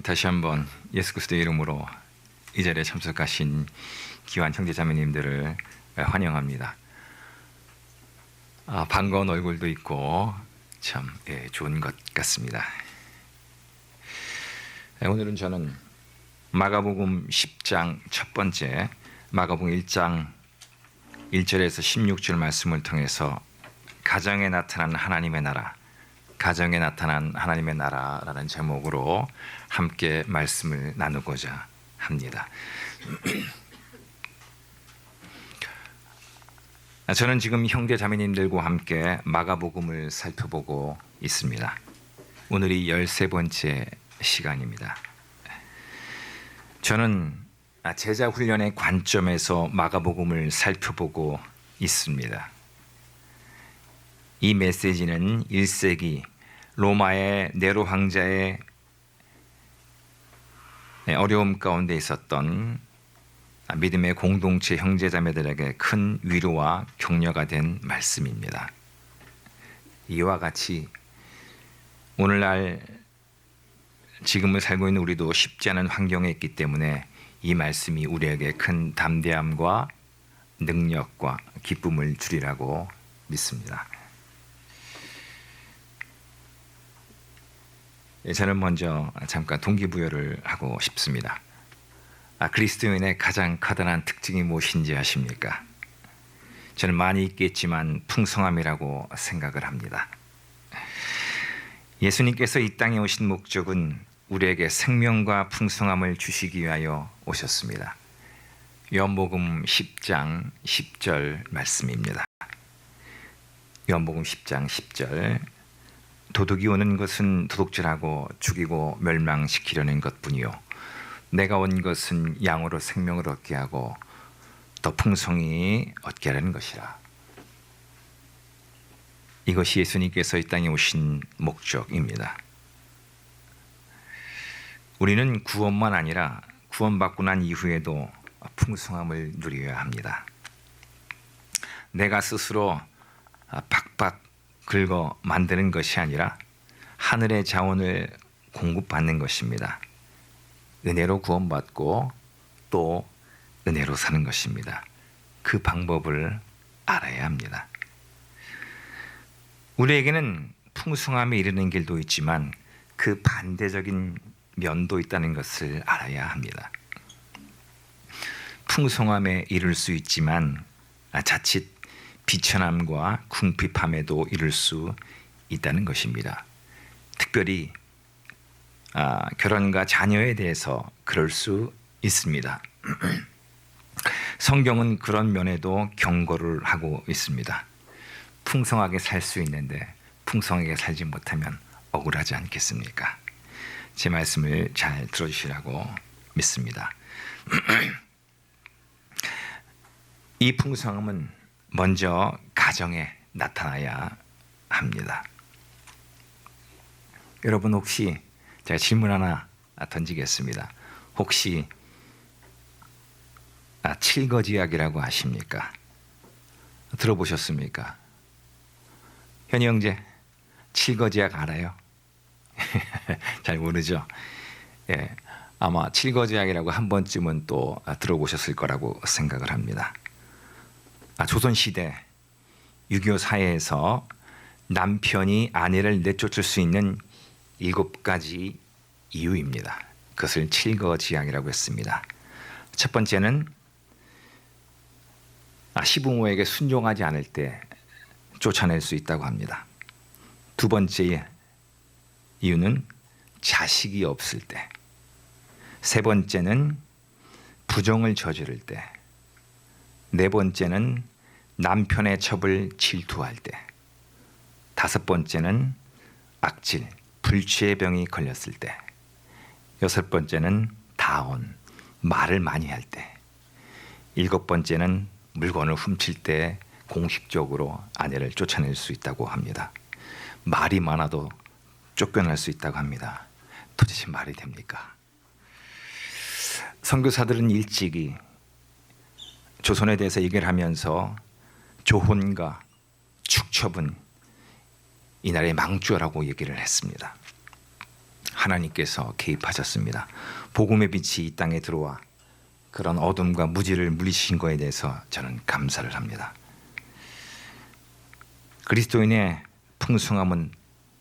다시 한번 예수 그리스도의 이름으로 이 자리에 참석하신 귀한 형제자매님들을 환영합니다. 반가운 얼굴도 있고 참 좋은 것 같습니다. 오늘은 저는 마가복음 10장 첫 번째 마가복음 1장 1절에서 16절 말씀을 통해서 가정에 나타난 하나님의 나라, 가정에 나타난 하나님의 나라라는 제목으로 함께 말씀을 나누고자 합니다. 저는 지금 형제 자매님들과 함께 마가복음을 살펴보고 있습니다. 오늘이 13번째 시간입니다. 저는 제자 훈련의 관점에서 마가복음을 살펴보고 있습니다. 이 메시지는 1세기 로마의 네로 황제의 어려움 가운데 있었던 믿음의 공동체 형제자매들에게 큰 위로와 격려가 된 말씀입니다. 이와 같이 오늘날 지금을 살고 있는 우리도 쉽지 않은 환경에 있기 때문에 이 말씀이 우리에게 큰 담대함과 능력과 기쁨을 주리라고 믿습니다. 저는 먼저 잠깐 동기부여를 하고 싶습니다. 그리스도인의 가장 커다란 특징이 무엇인지 아십니까? 저는 많이 있겠지만 풍성함이라고 생각을 합니다. 예수님께서 이 땅에 오신 목적은 우리에게 생명과 풍성함을 주시기 위하여 오셨습니다. 요한복음 10장 10절 말씀입니다. 요한복음 10장 10절 도둑이 오는 것은 도둑질하고 죽이고 멸망시키려는 것뿐이요 내가 온 것은 양으로 생명을 얻게 하고 더 풍성히 얻게 하려는 것이라. 이것이 예수님께서 이 땅에 오신 목적입니다. 우리는 구원만 아니라 구원받고 난 이후에도 풍성함을 누려야 합니다. 내가 스스로 박박 긁어 만드는 것이 아니라 하늘의 자원을 공급받는 것입니다. 은혜로 구원받고 또 은혜로 사는 것입니다. 그 방법을 알아야 합니다. 우리에게는 풍성함에 이르는 길도 있지만 그 반대적인 면도 있다는 것을 알아야 합니다. 풍성함에 이를 수 있지만 자칫 비천함과 궁핍함에도 이를 수 있다는 것입니다. 특별히 결혼과 자녀에 대해서 그럴 수 있습니다. 성경은 그런 면에도 경고를 하고 있습니다. 풍성하게 살 수 있는데 풍성하게 살지 못하면 억울하지 않겠습니까? 제 말씀을 잘 들어주시라고 믿습니다. 이 풍성함은 먼저 가정에 나타나야 합니다. 여러분 혹시 제가 질문 하나 던지겠습니다. 혹시 칠거지약이라고 아십니까? 들어보셨습니까? 현희 형제 칠거지약 알아요? 잘 모르죠? 아마 칠거지약이라고 한 번쯤은 또 들어보셨을 거라고 생각을 합니다. 조선시대 6.25 사회에서 남편이 아내를 내쫓을 수 있는 7가지 이유입니다. 그것을 칠거지약이라고 했습니다. 첫 번째는 시부모에게 순종하지 않을 때 쫓아낼 수 있다고 합니다. 두 번째 이유는 자식이 없을 때, 세 번째는 부정을 저지를 때, 네 번째는 남편의 첩을 질투할 때, 다섯 번째는 악질, 불치의 병이 걸렸을 때, 여섯 번째는 다혼, 말을 많이 할 때, 일곱 번째는 물건을 훔칠 때 공식적으로 아내를 쫓아낼 수 있다고 합니다. 말이 많아도 쫓겨날 수 있다고 합니다. 도대체 말이 됩니까? 선교사들은 일찍이 조선에 대해서 얘기를 하면서 조혼과 축첩은 이 나라의 망조라고 얘기를 했습니다. 하나님께서 개입하셨습니다. 복음의 빛이 이 땅에 들어와 그런 어둠과 무지를 물리친 것에 대해서 저는 감사를 합니다. 그리스도인의 풍성함은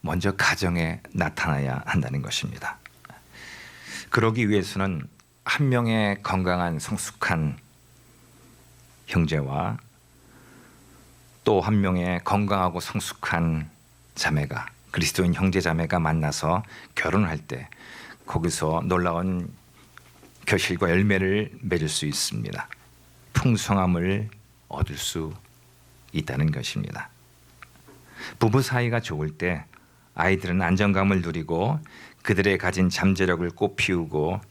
먼저 가정에 나타나야 한다는 것입니다. 그러기 위해서는 한 명의 건강한 성숙한 형제와 또 한 명의 건강하고 성숙한 자매가, 그리스도인 형제 자매가 만나서 결혼할 때 거기서 놀라운 결실과 열매를 맺을 수 있습니다. 풍성함을 얻을 수 있다는 것입니다. 부부 사이가 좋을 때 아이들은 안정감을 누리고 그들의 가진 잠재력을 꽃피우고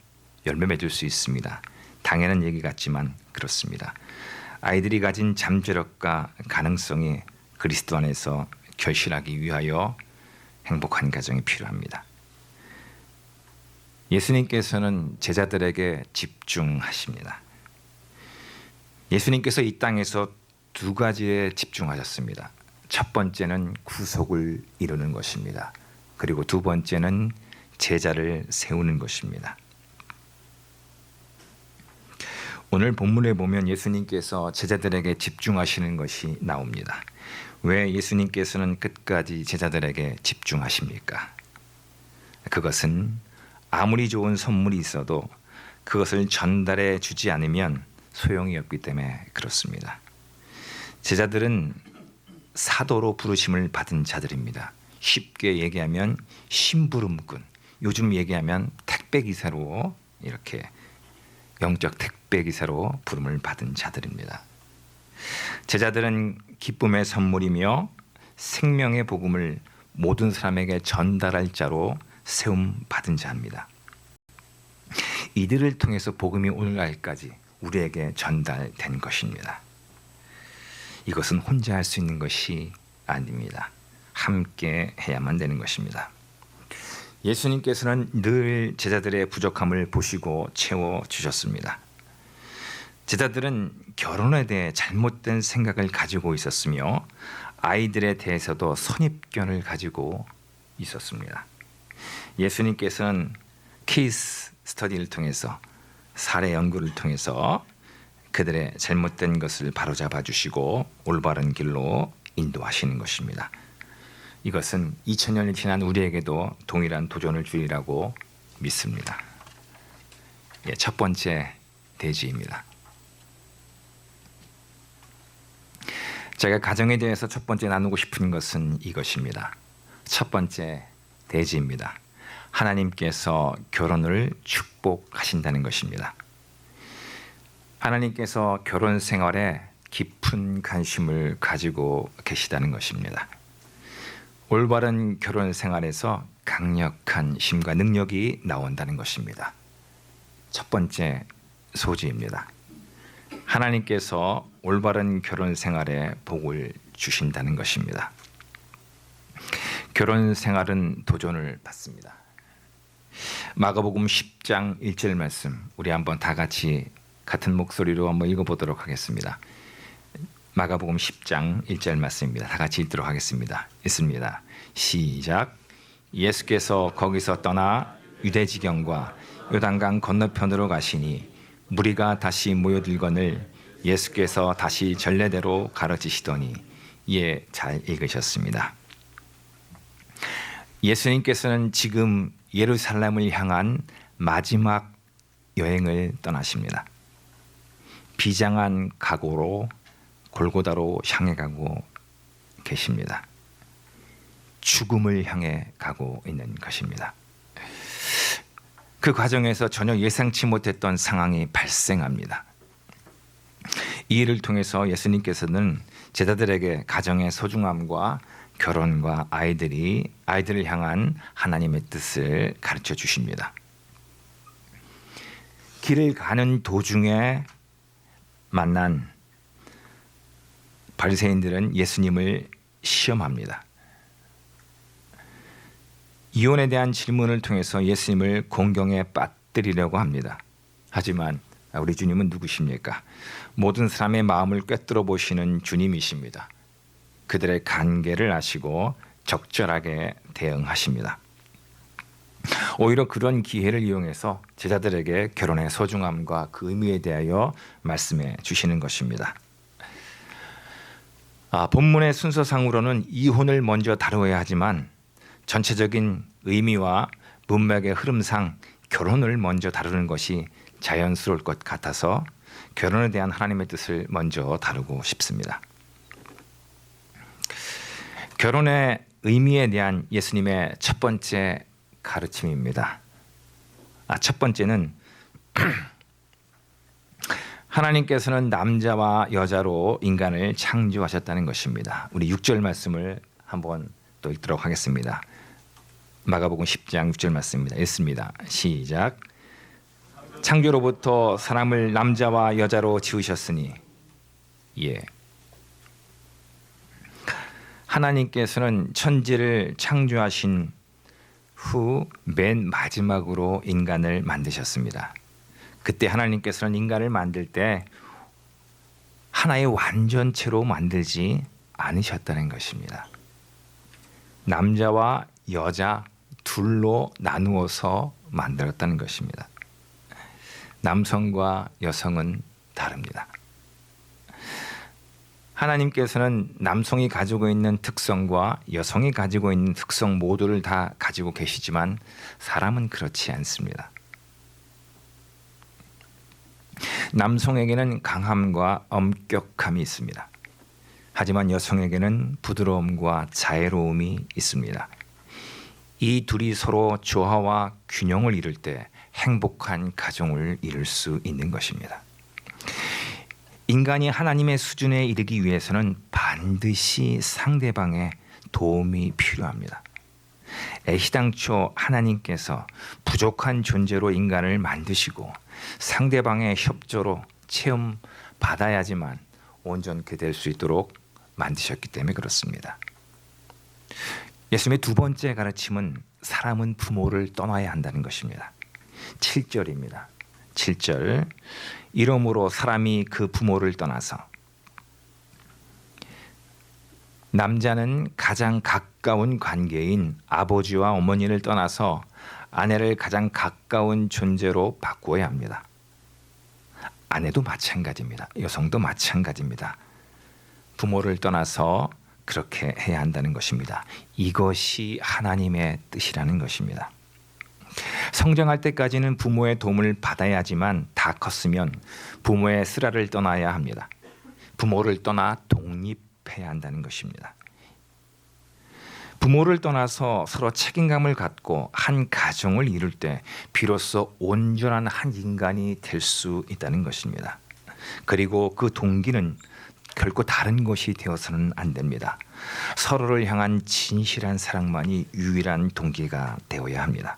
열매 맺을 수 있습니다. 당연한 얘기 같지만 그렇습니다. 아이들이 가진 잠재력과 가능성이 그리스도 안에서 결실하기 위하여 행복한 가정이 필요합니다. 예수님께서는 제자들에게 집중하십니다. 예수님께서 이 땅에서 두 가지에 집중하셨습니다. 첫 번째는 구속을 이루는 것입니다. 그리고 두 번째는 제자를 세우는 것입니다. 오늘 본문에 보면 예수님께서 제자들에게 집중하시는 것이 나옵니다. 왜 예수님께서는 끝까지 제자들에게 집중하십니까? 그것은 아무리 좋은 선물이 있어도 그것을 전달해 주지 않으면 소용이 없기 때문에 그렇습니다. 제자들은 사도로 부르심을 받은 자들입니다. 쉽게 얘기하면 심부름꾼, 요즘 얘기하면 택배기사로, 이렇게 영적 택배기사로 부름을 받은 자들입니다. 제자들은 기쁨의 선물이며 생명의 복음을 모든 사람에게 전달할 자로 세움 받은 자입니다. 이들을 통해서 복음이 오늘날까지 우리에게 전달된 것입니다. 이것은 혼자 할 수 있는 것이 아닙니다. 함께 해야만 되는 것입니다. 예수님께서는 늘 제자들의 부족함을 보시고 채워주셨습니다. 제자들은 결혼에 대해 잘못된 생각을 가지고 있었으며 아이들에 대해서도 선입견을 가지고 있었습니다. 예수님께서는 케이스 스터디를 통해서, 사례 연구를 통해서 그들의 잘못된 것을 바로잡아 주시고 올바른 길로 인도하시는 것입니다. 이것은 2000년이 지난 우리에게도 동일한 도전을 주리라고 믿습니다. 첫 번째 대지입니다. 제가 가정에 대해서 첫 번째 나누고 싶은 것은 이것입니다. 첫 번째 대지입니다. 하나님께서 결혼을 축복하신다는 것입니다. 하나님께서 결혼 생활에 깊은 관심을 가지고 계시다는 것입니다. 올바른 결혼 생활에서 강력한 힘과 능력이 나온다는 것입니다. 첫 번째 소지입니다. 하나님께서 올바른 결혼 생활에 복을 주신다는 것입니다. 결혼 생활은 도전을 받습니다. 마가복음 10장 1절 말씀, 우리 한번 다 같이 같은 목소리로 한번 읽어보도록 하겠습니다. 마가복음 10장 1절 말씀입니다. 다 같이 읽도록 하겠습니다. 읽습니다. 시작. 예수께서 거기서 떠나 유대지경과 요단강 건너편으로 가시니 무리가 다시 모여들거늘 예수께서 다시 전례대로 가르치시더니, 예, 잘 읽으셨습니다. 예수님께서는 지금 예루살렘을 향한 마지막 여행을 떠나십니다. 비장한 각오로 골고다로 향해 가고 계십니다. 죽음을 향해 가고 있는 것입니다. 그 과정에서 전혀 예상치 못했던 상황이 발생합니다. 이 일을 통해서 예수님께서는 제자들에게 가정의 소중함과 결혼과 아이들을 향한 하나님의 뜻을 가르쳐 주십니다. 길을 가는 도중에 만난 바리새인들은 예수님을 시험합니다. 이혼에 대한 질문을 통해서 예수님을 공경에 빠뜨리려고 합니다. 하지만 우리 주님은 누구십니까? 모든 사람의 마음을 꿰뚫어 보시는 주님이십니다. 그들의 관계를 아시고 적절하게 대응하십니다. 오히려 그런 기회를 이용해서 제자들에게 결혼의 소중함과 그 의미에 대하여 말씀해 주시는 것입니다. 본문의 순서상으로는 이혼을 먼저 다루어야 하지만 전체적인 의미와 문맥의 흐름상 결혼을 먼저 다루는 것이 자연스러울 것 같아서 결혼에 대한 하나님의 뜻을 먼저 다루고 싶습니다. 결혼의 의미에 대한 예수님의 첫 번째 가르침입니다. 첫 번째는 하나님께서는 남자와 여자로 인간을 창조하셨다는 것입니다. 우리 6절 말씀을 한번 또 읽도록 하겠습니다. 마가복음 10장 6절 말씀입니다. 읽습니다. 시작. 창조로부터 사람을 남자와 여자로 지으셨으니 하나님께서는 천지를 창조하신 후 맨 마지막으로 인간을 만드셨습니다. 그때 하나님께서는 인간을 만들 때 하나의 완전체로 만들지 않으셨다는 것입니다. 남자와 여자 둘로 나누어서 만들었다는 것입니다. 남성과 여성은 다릅니다. 하나님께서는 남성이 가지고 있는 특성과 여성이 가지고 있는 특성 모두를 다 가지고 계시지만 사람은 그렇지 않습니다. 남성에게는 강함과 엄격함이 있습니다. 하지만 여성에게는 부드러움과 자애로움이 있습니다. 이 둘이 서로 조화와 균형을 이룰 때 행복한 가정을 이룰 수 있는 것입니다. 인간이 하나님의 수준에 이르기 위해서는 반드시 상대방의 도움이 필요합니다. 애시당초 하나님께서 부족한 존재로 인간을 만드시고 상대방의 협조로 체험받아야지만 온전케 될 수 있도록 만드셨기 때문에 그렇습니다. 예수님의 두 번째 가르침은 사람은 부모를 떠나야 한다는 것입니다. 7절입니다. 7절. 이러므로 사람이 그 부모를 떠나서 남자는 가장 가까운 관계인 아버지와 어머니를 떠나서 아내를 가장 가까운 존재로 바꾸어야 합니다. 아내도 마찬가지입니다. 여성도 마찬가지입니다. 부모를 떠나서 그렇게 해야 한다는 것입니다. 이것이 하나님의 뜻이라는 것입니다. 성장할 때까지는 부모의 도움을 받아야 하지만 다 컸으면 부모의 쓰라를 떠나야 합니다. 부모를 떠나 독립해야 한다는 것입니다. 부모를 떠나서 서로 책임감을 갖고 한 가정을 이룰 때 비로소 온전한 한 인간이 될 수 있다는 것입니다. 그리고 그 동기는 결코 다른 것이 되어서는 안 됩니다. 서로를 향한 진실한 사랑만이 유일한 동기가 되어야 합니다.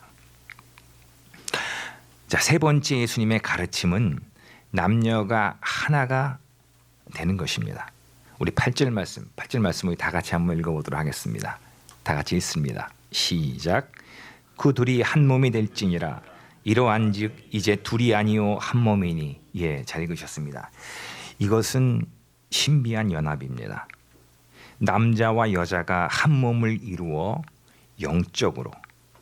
자, 세 번째 예수님의 가르침은 남녀가 하나가 되는 것입니다. 우리 8절 말씀을 다 같이 한번 읽어보도록 하겠습니다. 다 같이 읽습니다. 시작. 그 둘이 한 몸이 될지니라. 이러한즉 이제 둘이 아니요 한 몸이니. 잘 읽으셨습니다. 이것은 신비한 연합입니다. 남자와 여자가 한 몸을 이루어 영적으로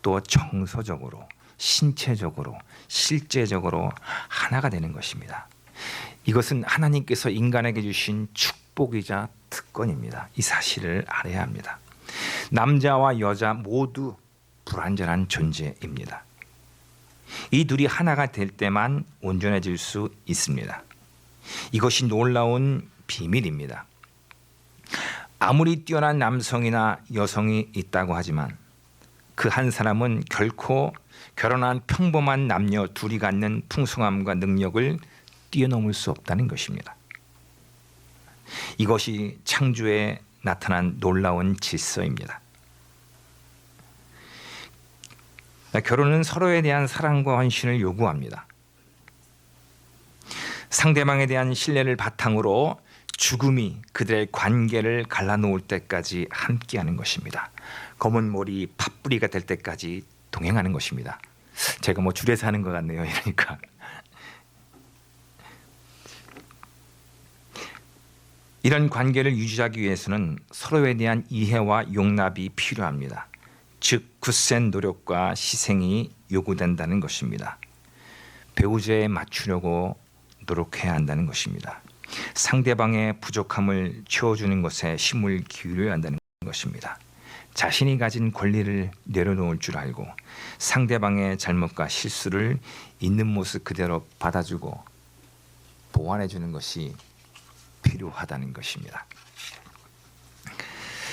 또 정서적으로 신체적으로 실제적으로 하나가 되는 것입니다. 이것은 하나님께서 인간에게 주신 축복이자 특권입니다. 이 사실을 알아야 합니다. 남자와 여자 모두 불완전한 존재입니다. 이 둘이 하나가 될 때만 온전해질 수 있습니다. 이것이 놀라운 비밀입니다. 아무리 뛰어난 남성이나 여성이 있다고 하지만 그 한 사람은 결코 결혼한 평범한 남녀 둘이 갖는 풍성함과 능력을 뛰어넘을 수 없다는 것입니다. 이것이 창조에 나타난 놀라운 질서입니다. 결혼은 서로에 대한 사랑과 헌신을 요구합니다. 상대방에 대한 신뢰를 바탕으로 죽음이 그들의 관계를 갈라놓을 때까지 함께하는 것입니다. 검은 머리 팥뿌리가 될 때까지 동행하는 것입니다. 제가 뭐 줄여서 하는 것 같네요. 이러니까 이런 관계를 유지하기 위해서는 서로에 대한 이해와 용납이 필요합니다. 즉 굳센 노력과 희생이 요구된다는 것입니다. 배우자에 맞추려고 노력해야 한다는 것입니다. 상대방의 부족함을 채워주는 것에 힘을 기울여야 한다는 것입니다. 자신이 가진 권리를 내려놓을 줄 알고 상대방의 잘못과 실수를 있는 모습 그대로 받아주고 보완해 주는 것이 필요하다는 것입니다.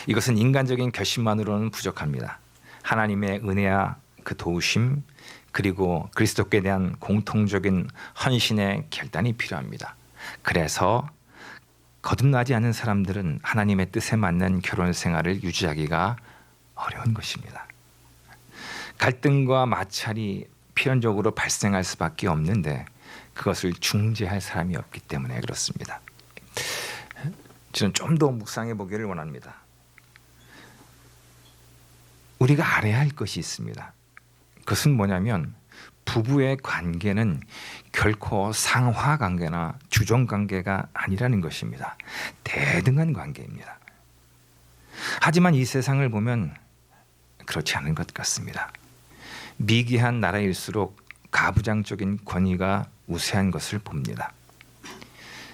이것은 인간적인 결심만으로는 부족합니다. 하나님의 은혜와 그 도우심 그리고 그리스도께 대한 공통적인 헌신의 결단이 필요합니다. 그래서 거듭나지 않은 사람들은 하나님의 뜻에 맞는 결혼 생활을 유지하기가 어려운 것입니다. 갈등과 마찰이 필연적으로 발생할 수밖에 없는데 그것을 중재할 사람이 없기 때문에 그렇습니다. 저는 좀 더 묵상해 보기를 원합니다. 우리가 알아야 할 것이 있습니다. 그것은 뭐냐면 부부의 관계는 결코 상하 관계나 주종 관계가 아니라는 것입니다. 대등한 관계입니다. 하지만 이 세상을 보면 그렇지 않은 것 같습니다. 미개한 나라일수록 가부장적인 권위가 우세한 것을 봅니다.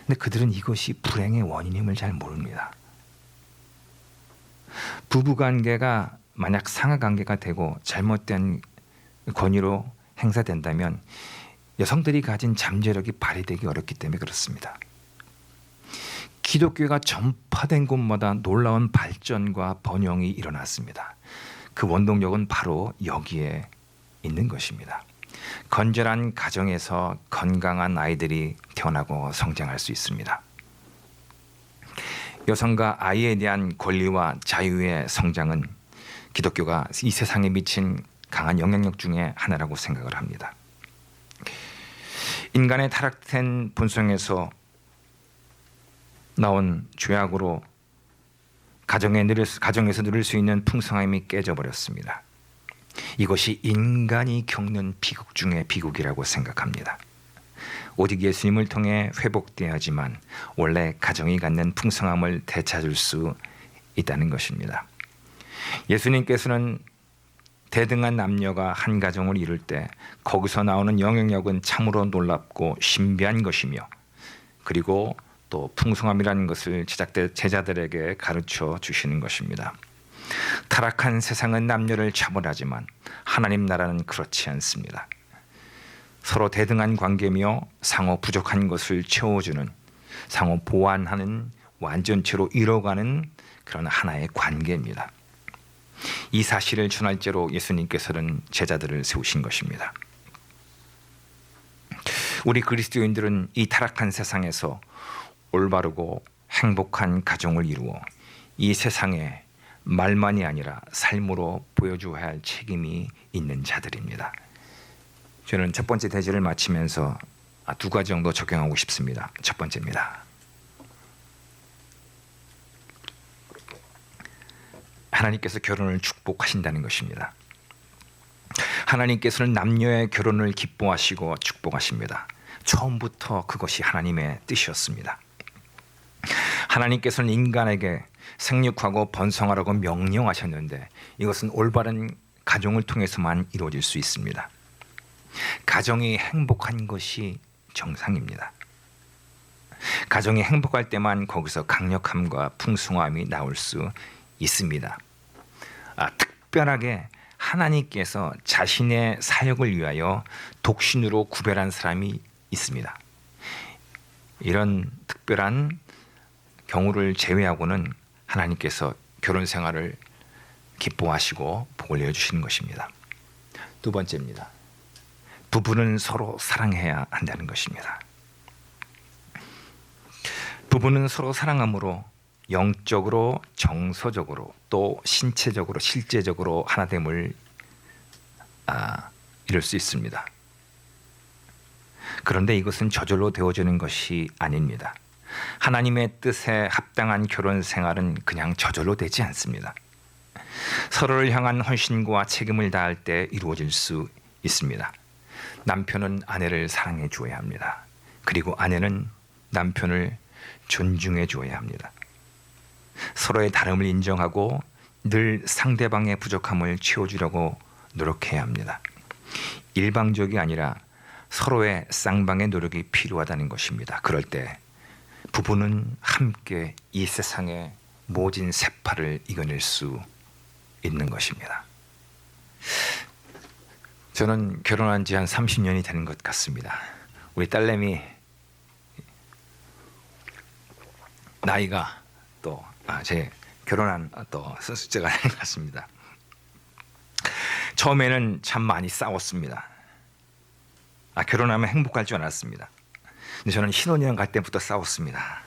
근데 그들은 이것이 불행의 원인임을 잘 모릅니다. 부부관계가 만약 상하관계가 되고 잘못된 권위로 행사된다면 여성들이 가진 잠재력이 발휘되기 어렵기 때문에 그렇습니다. 기독교가 전파된 곳마다 놀라운 발전과 번영이 일어났습니다. 그 원동력은 바로 여기에 있는 것입니다. 건전한 가정에서 건강한 아이들이 태어나고 성장할 수 있습니다. 여성과 아이에 대한 권리와 자유의 성장은 기독교가 이 세상에 미친 강한 영향력 중에 하나라고 생각을 합니다. 인간의 타락된 본성에서 나온 죄악으로 가정에서 누릴 수 있는 풍성함이 깨져버렸습니다. 이것이 인간이 겪는 비극 중의 비극이라고 생각합니다. 오직 예수님을 통해 회복되어야지만 원래 가정이 갖는 풍성함을 되찾을 수 있다는 것입니다. 예수님께서는 대등한 남녀가 한 가정을 이룰 때 거기서 나오는 영향력은 참으로 놀랍고 신비한 것이며 그리고 또 풍성함이라는 것을 제자들에게 가르쳐 주시는 것입니다. 타락한 세상은 남녀를 차별하지만 하나님 나라는 그렇지 않습니다. 서로 대등한 관계며 상호 부족한 것을 채워주는 상호 보완하는 완전체로 이뤄가는 그런 하나의 관계입니다. 이 사실을 전할제로 예수님께서는 제자들을 세우신 것입니다. 우리 그리스도인들은 이 타락한 세상에서 올바르고 행복한 가정을 이루어 이 세상에 말만이 아니라 삶으로 보여줘야 할 책임이 있는 자들입니다. 저는 첫 번째 대지를 마치면서 두 가지 정도 적용하고 싶습니다. 첫 번째입니다. 하나님께서 결혼을 축복하신다는 것입니다. 하나님께서는 남녀의 결혼을 기뻐하시고 축복하십니다. 처음부터 그것이 하나님의 뜻이었습니다. 하나님께서는 인간에게 생육하고 번성하라고 명령하셨는데 이것은 올바른 가정을 통해서만 이루어질 수 있습니다. 가정이 행복한 것이 정상입니다. 가정이 행복할 때만 거기서 강력함과 풍성함이 나올 수 있습니다. 특별하게 하나님께서 자신의 사역을 위하여 독신으로 구별한 사람이 있습니다. 이런 특별한 경우를 제외하고는 하나님께서 결혼 생활을 기뻐하시고 복을 내어주시는 것입니다. 두 번째입니다. 부부는 서로 사랑해야 한다는 것입니다. 부부는 서로 사랑함으로 영적으로, 정서적으로, 또 신체적으로, 실제적으로 하나됨을 이룰 수 있습니다. 그런데 이것은 저절로 되어지는 것이 아닙니다. 하나님의 뜻에 합당한 결혼 생활은 그냥 저절로 되지 않습니다. 서로를 향한 헌신과 책임을 다할 때 이루어질 수 있습니다. 남편은 아내를 사랑해 주어야 합니다. 그리고 아내는 남편을 존중해 주어야 합니다. 서로의 다름을 인정하고 늘 상대방의 부족함을 채워주려고 노력해야 합니다. 일방적이 아니라 서로의 쌍방의 노력이 필요하다는 것입니다. 그럴 때 부부는 함께 이 세상의 모진 세파를 이겨낼 수 있는 것입니다. 저는 결혼한 지 한 30년이 되는 것 같습니다. 우리 딸내미 나이가 또 제 결혼한 또 숫자가 같습니다. 처음에는 참 많이 싸웠습니다. 결혼하면 행복할 줄 알았습니다. 근데 저는 신혼여행 갈 때부터 싸웠습니다.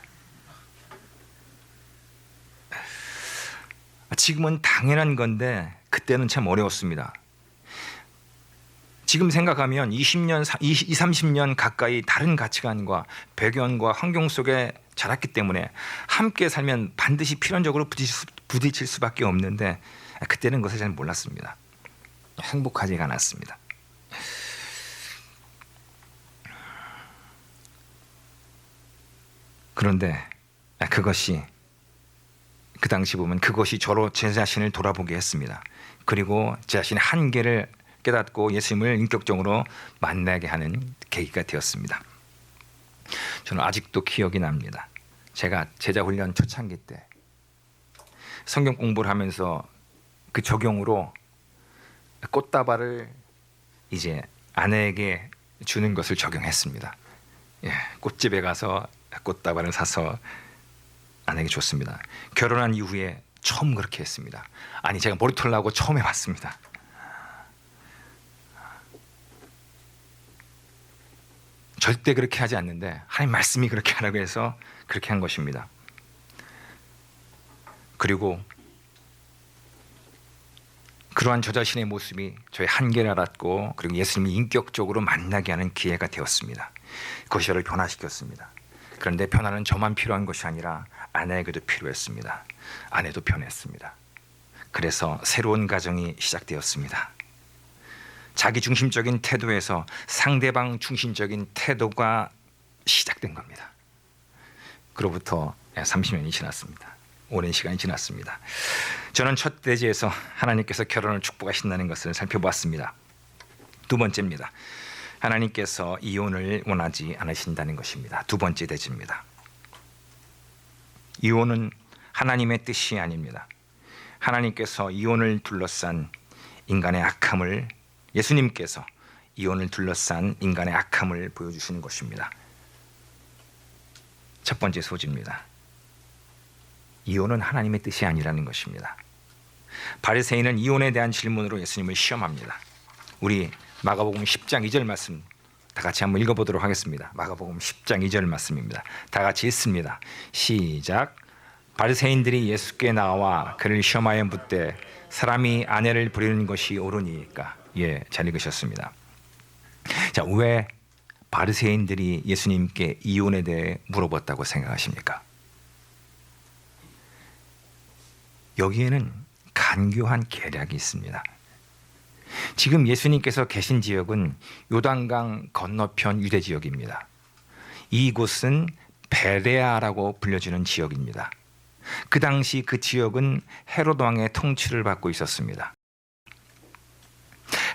지금은 당연한 건데 그때는 참 어려웠습니다. 지금 생각하면 20년, 30년 가까이 다른 가치관과 배경과 환경 속에 자랐기 때문에 함께 살면 반드시 필연적으로 부딪힐 수밖에 없는데 그때는 그것을 잘 몰랐습니다. 행복하지가 않았습니다. 그런데 그것이 그 당시 보면 그것이 저로 제 자신을 돌아보게 했습니다. 그리고 제 자신의 한계를 깨닫고 예수님을 인격적으로 만나게 하는 계기가 되었습니다. 저는 아직도 기억이 납니다. 제가 제자훈련 초창기 때 성경 공부를 하면서 그 적용으로 꽃다발을 이제 아내에게 주는 것을 적용했습니다. 꽃집에 가서 꽃다발을 사서 아내에게 줬습니다. 결혼한 이후에 처음 그렇게 했습니다. 아니 제가 머리털 나고 처음 해봤습니다. 절대 그렇게 하지 않는데 하나님 말씀이 그렇게 하라고 해서 그렇게 한 것입니다. 그리고 그러한 저 자신의 모습이 저의 한계를 알았고 그리고 예수님을 인격적으로 만나게 하는 기회가 되었습니다. 그것이 저를 변화시켰습니다. 그런데 변화는 저만 필요한 것이 아니라 아내에게도 필요했습니다. 아내도 변했습니다. 그래서 새로운 가정이 시작되었습니다. 자기 중심적인 태도에서 상대방 중심적인 태도가 시작된 겁니다. 그로부터 30년이 지났습니다. 오랜 시간이 지났습니다. 저는 첫 대지에서 하나님께서 결혼을 축복하신다는 것을 살펴보았습니다. 두 번째입니다. 하나님께서 이혼을 원하지 않으신다는 것입니다. 두 번째 대지입니다. 이혼은 하나님의 뜻이 아닙니다. 하나님께서 이혼을 둘러싼 인간의 악함을 예수님께서 이혼을 둘러싼 인간의 악함을 보여주시는 것입니다. 첫 번째 소지입니다. 이혼은 하나님의 뜻이 아니라는 것입니다. 바리새인은 이혼에 대한 질문으로 예수님을 시험합니다. 우리 마가복음 10장 2절 말씀 다 같이 한번 읽어보도록 하겠습니다. 마가복음 10장 2절 말씀입니다. 다 같이 읽습니다. 시작. 바리새인들이 예수께 나와 그를 시험하여 묻되 사람이 아내를 버리는 것이 옳으니까. 잘 읽으셨습니다. 자, 왜 바리새인들이 예수님께 이혼에 대해 물어봤다고 생각하십니까? 여기에는 간교한 계략이 있습니다. 지금 예수님께서 계신 지역은 요단강 건너편 유대 지역입니다. 이곳은 베레아라고 불려지는 지역입니다. 그 당시 그 지역은 헤롯 왕의 통치를 받고 있었습니다.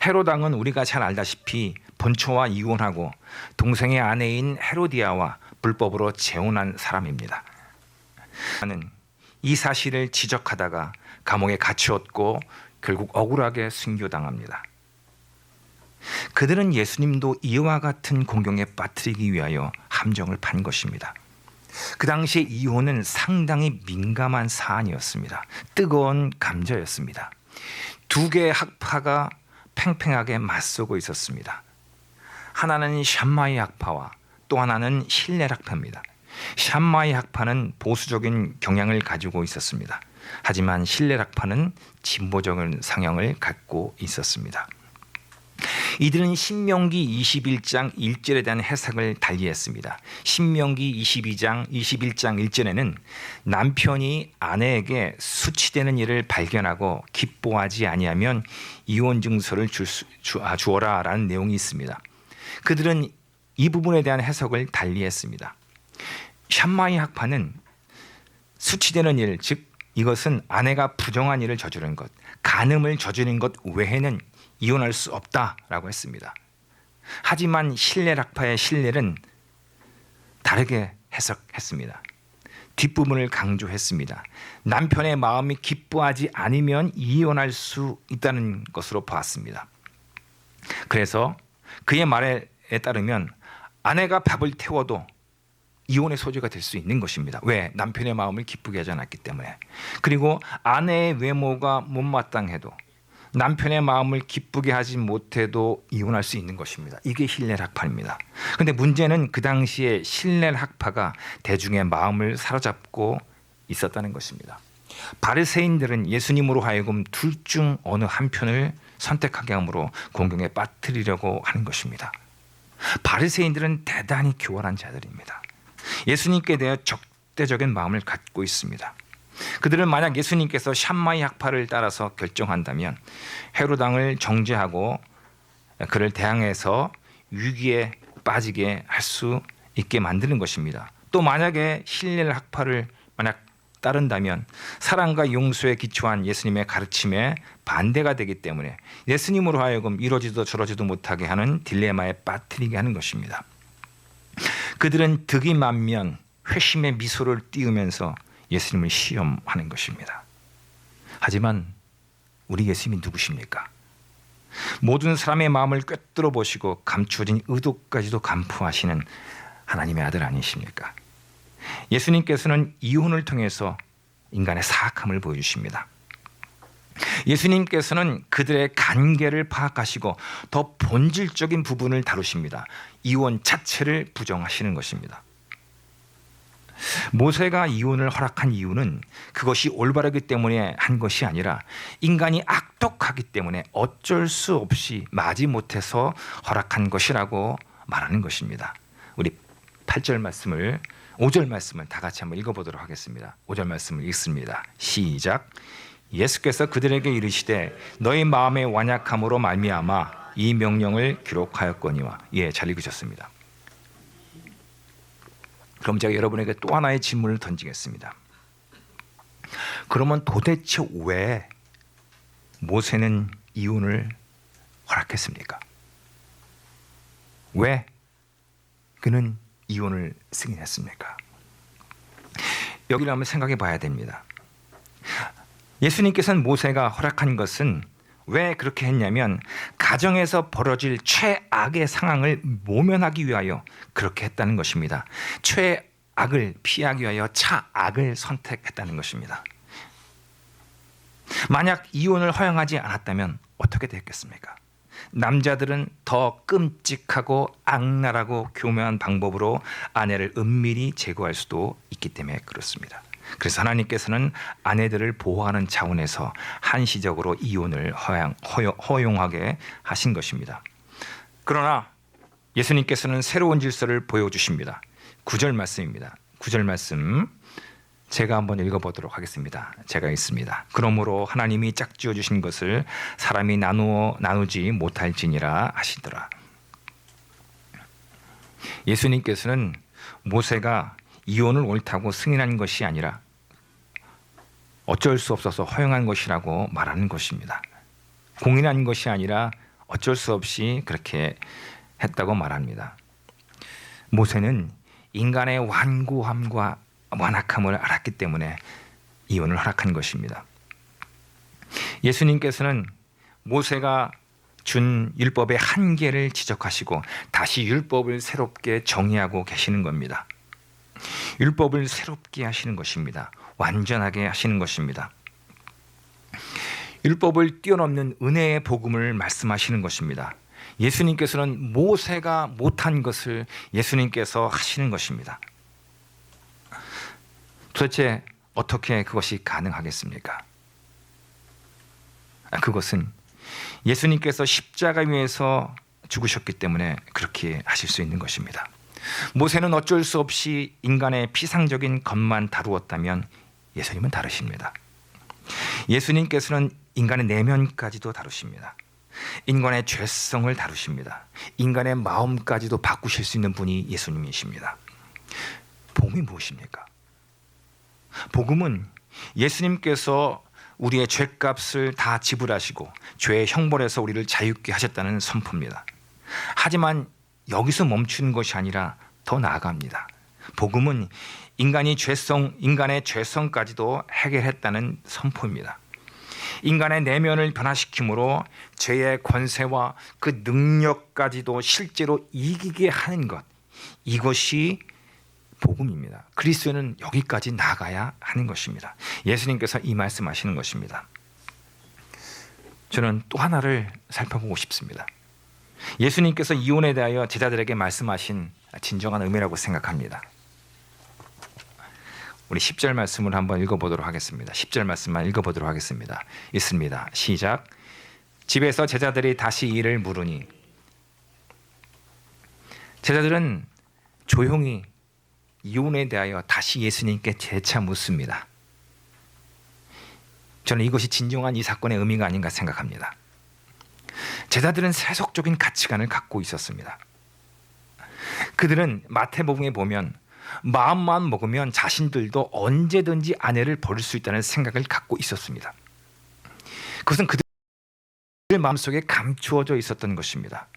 헤롯 왕은 우리가 잘 알다시피 본초와 이혼하고 동생의 아내인 헤로디아와 불법으로 재혼한 사람입니다. 나는 이 사실을 지적하다가 감옥에 갇혔고 결국 억울하게 순교당합니다. 그들은 예수님도 이와 같은 공경에 빠뜨리기 위하여 함정을 판 것입니다. 그 당시에 이혼은 상당히 민감한 사안이었습니다. 뜨거운 감자였습니다. 두 개의 학파가 팽팽하게 맞서고 있었습니다. 하나는 샴마이 학파와 또 하나는 힐렐 학파입니다. 샴마이 학파는 보수적인 경향을 가지고 있었습니다. 하지만 힐렐 학파는 진보적인 성향을 갖고 있었습니다. 이들은 신명기 21장 1절에 대한 해석을 달리했습니다. 신명기 22장 21장 1절에는 남편이 아내에게 수치되는 일을 발견하고 기뻐하지 아니하면 이혼 증서를 주어라 라는 내용이 있습니다. 그들은 이 부분에 대한 해석을 달리했습니다. 샴마이 학파는 수치되는 일, 즉 이것은 아내가 부정한 일을 저지른 것, 간음을 저지른 것 외에는 이혼할 수 없다라고 했습니다. 하지만 신레락파의 신레는 다르게 해석했습니다. 뒷부분을 강조했습니다. 남편의 마음이 기뻐하지 않으면 이혼할 수 있다는 것으로 보았습니다. 그래서 그의 말에 따르면 아내가 밥을 태워도 이혼의 소지가 될 수 있는 것입니다. 왜? 남편의 마음을 기쁘게 하지 않았기 때문에. 그리고 아내의 외모가 못마땅해도 남편의 마음을 기쁘게 하지 못해도 이혼할 수 있는 것입니다. 이게 신레락파입니다. 그런데 문제는 그 당시에 신레락파가 대중의 마음을 사로잡고 있었다는 것입니다. 바리새인들은 예수님으로 하여금 둘 중 어느 한편을 선택하게 함으로 공경에 빠뜨리려고 하는 것입니다. 바리새인들은 대단히 교활한 자들입니다. 예수님께 대해 적대적인 마음을 갖고 있습니다. 그들은 만약 예수님께서 샴마이 학파를 따라서 결정한다면 헤롯 왕을 정죄하고 그를 대항해서 위기에 빠지게 할 수 있게 만드는 것입니다. 또 만약에 신레 학파를 만약 따른다면 사랑과 용서에 기초한 예수님의 가르침에 반대가 되기 때문에 예수님으로 하여금 이러지도 저러지도 못하게 하는 딜레마에 빠뜨리게 하는 것입니다. 그들은 득이 만면 회심의 미소를 띄우면서 예수님을 시험하는 것입니다. 하지만 우리 예수님이 누구십니까? 모든 사람의 마음을 꿰뚫어 보시고 감추어진 의도까지도 간포하시는 하나님의 아들 아니십니까? 예수님께서는 이혼을 통해서 인간의 사악함을 보여주십니다. 예수님께서는 그들의 관계를 파악하시고 더 본질적인 부분을 다루십니다. 이혼 자체를 부정하시는 것입니다. 모세가 이혼을 허락한 이유는 그것이 올바르기 때문에 한 것이 아니라 인간이 악독하기 때문에 어쩔 수 없이 마지못해서 허락한 것이라고 말하는 것입니다. 우리 8절 말씀을 5절 말씀을 다 같이 한번 읽어보도록 하겠습니다. 5절 말씀을 읽습니다. 시작. 예수께서 그들에게 이르시되 너희 마음의 완약함으로 말미암아 이 명령을 기록하였거니와. 예, 잘 읽으셨습니다. 그럼 제가 여러분에게 또 하나의 질문을 던지겠습니다. 그러면 도대체 왜 모세는 이혼을 허락했습니까? 왜 그는 이혼을 승인했습니까? 여기를 한번 생각해 봐야 됩니다. 예수님께서는 모세가 허락한 것은 왜 그렇게 했냐면 가정에서 벌어질 최악의 상황을 모면하기 위하여 그렇게 했다는 것입니다. 최악을 피하기 위하여 차악을 선택했다는 것입니다. 만약 이혼을 허용하지 않았다면 어떻게 됐겠습니까? 남자들은 더 끔찍하고 악랄하고 교묘한 방법으로 아내를 은밀히 제거할 수도 있기 때문에 그렇습니다. 그래서 하나님께서는 아내들을 보호하는 차원에서 한시적으로 이혼을 허용하게 하신 것입니다. 그러나 예수님께서는 새로운 질서를 보여주십니다. 9절 말씀입니다. 9절 말씀 제가 한번 읽어보도록 하겠습니다. 제가 읽습니다. 그러므로 하나님이 짝지어 주신 것을 사람이 나누지 못할지니라 하시더라. 예수님께서는 모세가 이혼을 옳다고 승인한 것이 아니라 어쩔 수 없어서 허용한 것이라고 말하는 것입니다. 공인한 것이 아니라 어쩔 수 없이 그렇게 했다고 말합니다. 모세는 인간의 완고함과 완악함을 알았기 때문에 이혼을 허락한 것입니다. 예수님께서는 모세가 준 율법의 한계를 지적하시고 다시 율법을 새롭게 정의하고 계시는 겁니다. 율법을 새롭게 하시는 것입니다. 완전하게 하시는 것입니다. 율법을 뛰어넘는 은혜의 복음을 말씀하시는 것입니다. 예수님께서는 모세가 못한 것을 예수님께서 하시는 것입니다. 도대체 어떻게 그것이 가능하겠습니까? 그것은 예수님께서 십자가 위에서 죽으셨기 때문에 그렇게 하실 수 있는 것입니다. 모세는 어쩔 수 없이 인간의 피상적인 것만 다루었다면 예수님은 다르십니다. 예수님께서는 인간의 내면까지도 다루십니다. 인간의 죄성을 다루십니다. 인간의 마음까지도 바꾸실 수 있는 분이 예수님이십니다. 복음이 무엇입니까? 복음은 예수님께서 우리의 죄값을 다 지불하시고 죄의 형벌에서 우리를 자유케 하셨다는 선포입니다. 하지만 여기서 멈추는 것이 아니라 더 나아갑니다. 복음은 인간의 죄성까지도 해결했다는 선포입니다. 인간의 내면을 변화시킴으로 죄의 권세와 그 능력까지도 실제로 이기게 하는 것, 이것이 복음입니다. 그리스도는 여기까지 나가야 하는 것입니다. 예수님께서 이 말씀하시는 것입니다. 저는 또 하나를 살펴보고 싶습니다. 예수님께서 이혼에 대하여 제자들에게 말씀하신 진정한 의미라고 생각합니다. 우리 10절 말씀을 한번 읽어보도록 하겠습니다. 10절 말씀만 읽어보도록 하겠습니다. 있습니다. 시작. 집에서 제자들이 다시 이를 물으니, 제자들은 조용히 이혼에 대하여 다시 예수님께 재차 묻습니다. 저는 이것이 진정한 이 사건의 의미가 아닌가 생각합니다. 제자들은 세속적인 가치관을 갖고 있었습니다. 그들은 마태복음에 보면 마음만 먹으면 자신들도 언제든지 아내를 버릴 수 있다는 생각을 갖고 있었습니다. 그것은 그들 마음속에 감추어져 있었던 것입니다.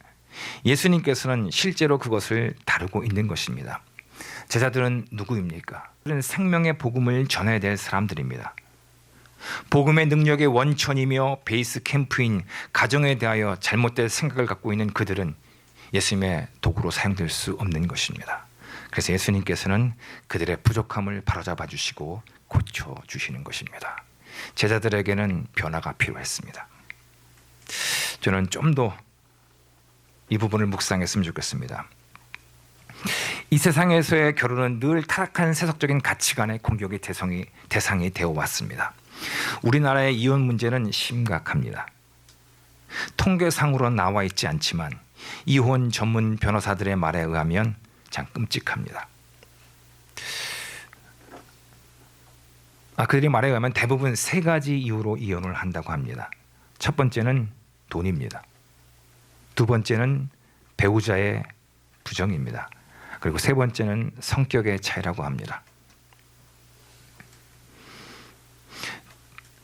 예수님께서는 실제로 그것을 다루고 있는 것입니다. 제자들은 누구입니까? 그들은 생명의 복음을 전해야 될 사람들입니다. 복음의 능력의 원천이며 베이스 캠프인 가정에 대하여 잘못된 생각을 갖고 있는 그들은 예수님의 도구로 사용될 수 없는 것입니다. 그래서 예수님께서는 그들의 부족함을 바로잡아 주시고 고쳐주시는 것입니다. 제자들에게는 변화가 필요했습니다. 저는 좀 더 이 부분을 묵상했으면 좋겠습니다. 이 세상에서의 결혼은 늘 타락한 세속적인 가치관의 공격의 대상이 되어 왔습니다. 우리나라의 이혼 문제는 심각합니다. 통계상으로는 나와 있지 않지만 이혼 전문 변호사들의 말에 의하면 참 끔찍합니다. 그들이 말에 의하면 대부분 3가지 이유로 이혼을 한다고 합니다. 첫 번째는 돈입니다. 두 번째는 배우자의 부정입니다. 그리고 세 번째는 성격의 차이라고 합니다.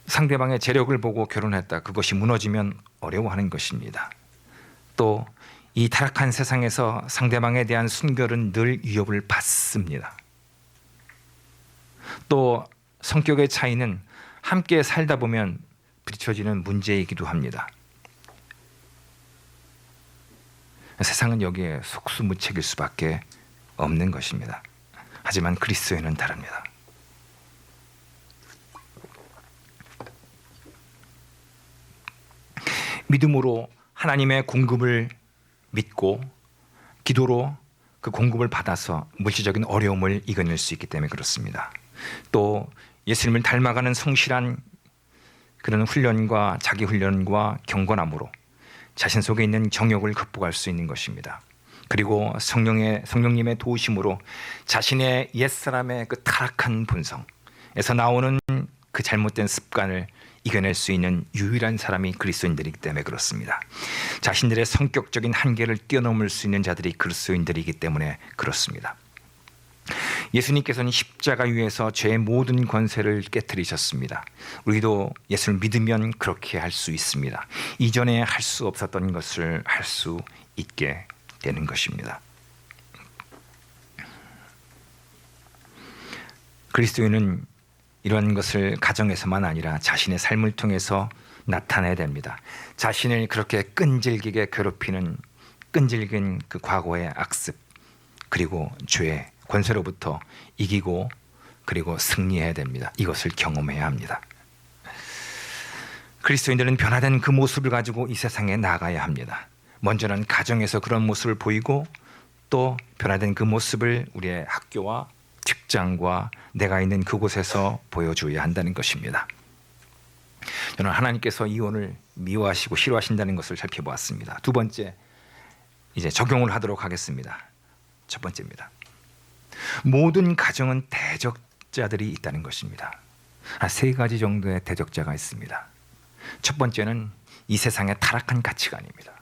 상대방의 재력을 보고 결혼했다. 그것이 무너지면 어려워하는 것입니다. 또 이 타락한 세상에서 상대방에 대한 순결은 늘 위협을 받습니다. 또 성격의 차이는 함께 살다 보면 부딪혀지는 문제이기도 합니다. 세상은 여기에 속수무책일 수밖에 없는 것입니다. 하지만 그리스도에는 다릅니다. 믿음으로 하나님의 공급을 믿고 기도로 그 공급을 받아서 물질적인 어려움을 이겨낼 수 있기 때문에 그렇습니다. 또 예수님을 닮아가는 성실한 그런 훈련과 자기 훈련과 경건함으로 자신 속에 있는 정욕을 극복할 수 있는 것입니다. 그리고 성령님의 도우심으로 자신의 옛사람의 그 타락한 본성에서 나오는 그 잘못된 습관을 이겨낼 수 있는 유일한 사람이 그리스도인들이기 때문에 그렇습니다. 자신들의 성격적인 한계를 뛰어넘을 수 있는 자들이 그리스도인들이기 때문에 그렇습니다. 예수님께서는 십자가 위에서 죄의 모든 권세를 깨뜨리셨습니다. 우리도 예수를 믿으면 그렇게 할 수 있습니다. 이전에 할 수 없었던 것을 할 수 있게 되는 것입니다. 그리스도인은 이런 것을 가정에서만 아니라 자신의 삶을 통해서 나타내야 됩니다. 자신을 그렇게 끈질기게 괴롭히는 끈질긴 그 과거의 악습 그리고 죄의 권세로부터 이기고 그리고 승리해야 됩니다. 이것을 경험해야 합니다. 그리스도인들은 변화된 그 모습을 가지고 이 세상에 나가야 합니다. 먼저는 가정에서 그런 모습을 보이고 또 변화된 그 모습을 우리의 학교와 직장과 내가 있는 그곳에서 보여줘야 한다는 것입니다. 저는 하나님께서 이혼을 미워하시고 싫어하신다는 것을 살펴보았습니다. 두 번째, 이제 적용을 하도록 하겠습니다. 첫 번째입니다. 모든 가정은 대적자들이 있다는 것입니다. 3가지 정도의 대적자가 있습니다. 첫 번째는 이 세상의 타락한 가치관입니다.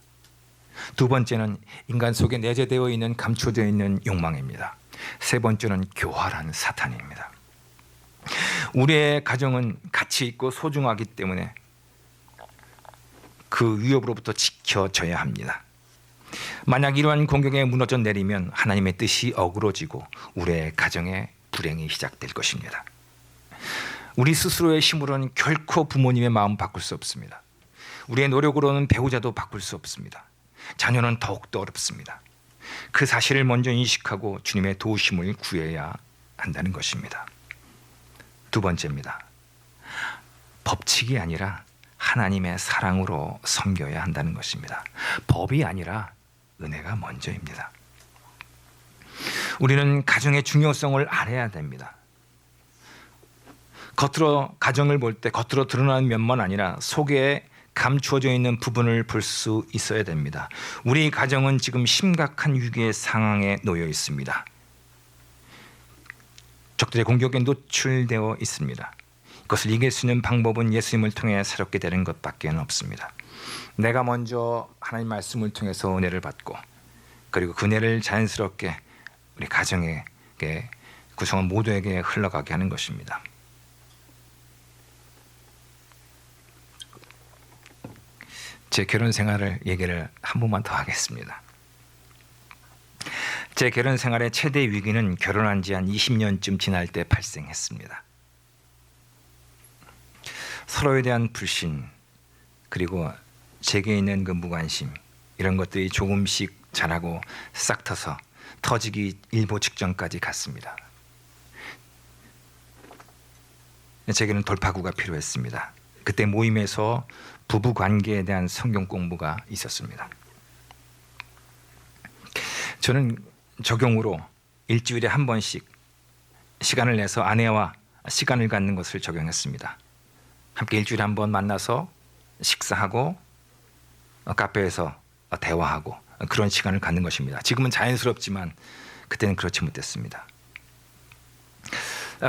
두 번째는 인간 속에 내재되어 있는 감춰져 있는 욕망입니다. 세 번째는 교활한 사탄입니다. 우리의 가정은 가치 있고 소중하기 때문에 그 위협으로부터 지켜져야 합니다. 만약 이러한 공격에 무너져 내리면 하나님의 뜻이 어그러지고 우리의 가정에 불행이 시작될 것입니다. 우리 스스로의 힘으로는 결코 부모님의 마음 바꿀 수 없습니다. 우리의 노력으로는 배우자도 바꿀 수 없습니다. 자녀는 더욱더 어렵습니다. 그 사실을 먼저 인식하고 주님의 도우심을 구해야 한다는 것입니다. 두 번째입니다. 법칙이 아니라 하나님의 사랑으로 섬겨야 한다는 것입니다. 법이 아니라 은혜가 먼저입니다. 우리는 가정의 중요성을 알아야 됩니다. 겉으로 가정을 볼 때 겉으로 드러나는 면만 아니라 속에 감추어져 있는 부분을 볼 수 있어야 됩니다. 우리 가정은 지금 심각한 위기의 상황에 놓여 있습니다. 적들의 공격에 노출되어 있습니다. 그것을 이길 수 있는 방법은 예수님을 통해 새롭게 되는 것밖에 없습니다. 내가 먼저 하나님 말씀을 통해서 은혜를 받고 그리고 그 은혜를 자연스럽게 우리 가정에게 구성원 모두에게 흘러가게 하는 것입니다. 제 결혼 생활을 얘기를 한 번만 더 하겠습니다. 제 결혼 생활의 최대 위기는 결혼한 지 한 20년쯤 지날 때 발생했습니다. 서로에 대한 불신 그리고 제게 있는 그 무관심 이런 것들이 조금씩 자라고 싹 터서 터지기 일보 직전까지 갔습니다. 제게는 돌파구가 필요했습니다. 그때 모임에서 부부 관계에 대한 성경 공부가 있었습니다. 저는 적용으로 일주일에 한 번씩 시간을 내서 아내와 시간을 갖는 것을 적용했습니다. 함께 일주일에 한 번 만나서 식사하고 카페에서 대화하고 그런 시간을 갖는 것입니다. 지금은 자연스럽지만 그때는 그렇지 못했습니다.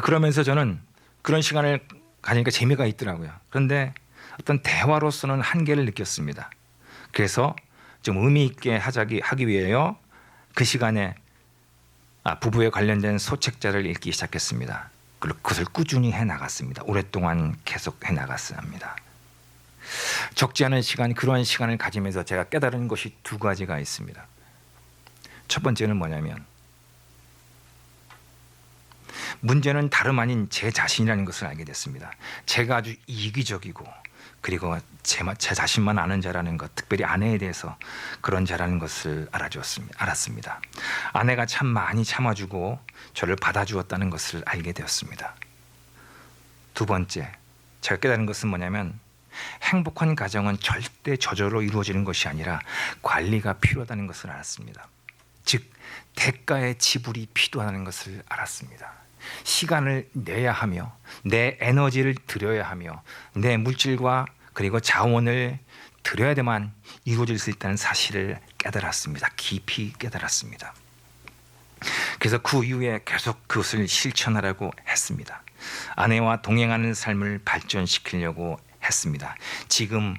그러면서 저는 그런 시간을 가니까 재미가 있더라고요. 그런데 어떤 대화로서는 한계를 느꼈습니다. 그래서 좀 의미 있게 하기 위해요. 그 시간에 부부에 관련된 소책자를 읽기 시작했습니다. 그리고 그것을 꾸준히 해나갔습니다. 오랫동안 계속 해나갔습니다. 적지 않은 시간, 그러한 시간을 가지면서 제가 깨달은 것이 두 가지가 있습니다. 첫 번째는 뭐냐면 문제는 다름 아닌 제 자신이라는 것을 알게 됐습니다. 제가 아주 이기적이고 그리고 제 자신만 아는 자라는 것, 특별히 아내에 대해서 그런 자라는 것을 알았습니다. 아내가 참 많이 참아주고 저를 받아주었다는 것을 알게 되었습니다. 두 번째, 제가 깨달은 것은 뭐냐면 행복한 가정은 절대 저절로 이루어지는 것이 아니라 관리가 필요하다는 것을 알았습니다. 즉, 대가의 지불이 필요하다는 것을 알았습니다. 시간을 내야 하며 내 에너지를 들여야 하며 내 물질과 그리고 자원을 들여야만 이루어질 수 있다는 사실을 깨달았습니다. 깊이 깨달았습니다. 그래서 그 이후에 계속 그것을 실천하라고 했습니다. 아내와 동행하는 삶을 발전시키려고 했습니다. 지금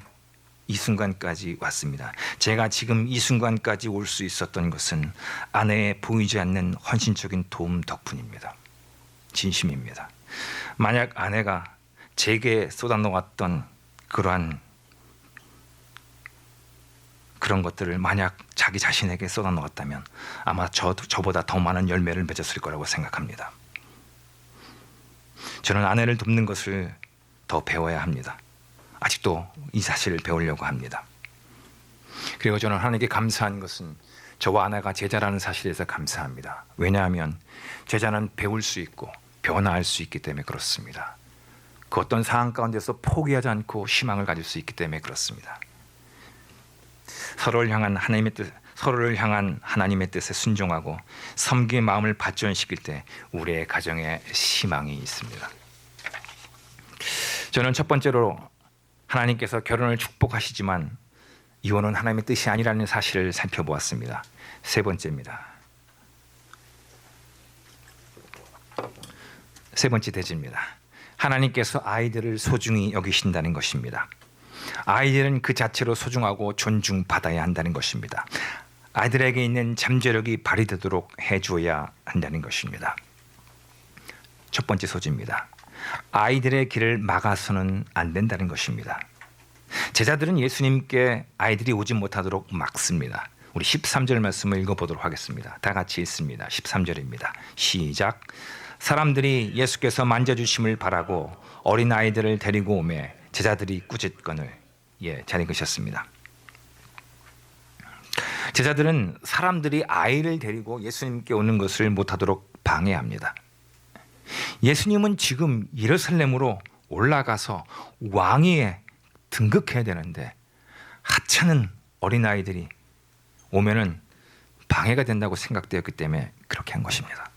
이 순간까지 왔습니다. 제가 지금 이 순간까지 올 수 있었던 것은 아내의 보이지 않는 헌신적인 도움 덕분입니다. 진심입니다. 만약 아내가 제게 쏟아놓았던 그런 것들을 만약 자기 자신에게 쏟아놓았다면 아마 저보다 더 많은 열매를 맺었을 거라고 생각합니다. 저는 아내를 돕는 것을 더 배워야 합니다. 아직도 이 사실을 배우려고 합니다. 그리고 저는 하나님께 감사한 것은 저와 아내가 제자라는 사실에서 감사합니다. 왜냐하면 제자는 배울 수 있고 변화할 수 있기 때문에 그렇습니다. 그 어떤 상황 가운데서 포기하지 않고 희망을 가질 수 있기 때문에 그렇습니다. 서로를 향한 하나님의 뜻에 순종하고 섬기의 마음을 발전시킬 때 우리의 가정에 희망이 있습니다. 저는 첫 번째로 하나님께서 결혼을 축복하시지만 이혼은 하나님의 뜻이 아니라는 사실을 살펴보았습니다. 세 번째입니다. 세 번째 대지입니다. 하나님께서 아이들을 소중히 여기신다는 것입니다. 아이들은 그 자체로 소중하고 존중받아야 한다는 것입니다. 아이들에게 있는 잠재력이 발휘되도록 해줘야 한다는 것입니다. 첫 번째 소지입니다. 아이들의 길을 막아서는 안 된다는 것입니다. 제자들은 예수님께 아이들이 오지 못하도록 막습니다. 우리 13절 말씀을 읽어보도록 하겠습니다. 다 같이 읽습니다. 13절입니다. 시작. 사람들이 예수께서 만져주심을 바라고 어린 아이들을 데리고 오매 제자들이 꾸짖건을 잘 읽으셨습니다. 제자들은 사람들이 아이를 데리고 예수님께 오는 것을 못하도록 방해합니다. 예수님은 지금 예루살렘으로 올라가서 왕위에 등극해야 되는데 하찮은 어린아이들이 오면은 방해가 된다고 생각되었기 때문에 그렇게 한 것입니다.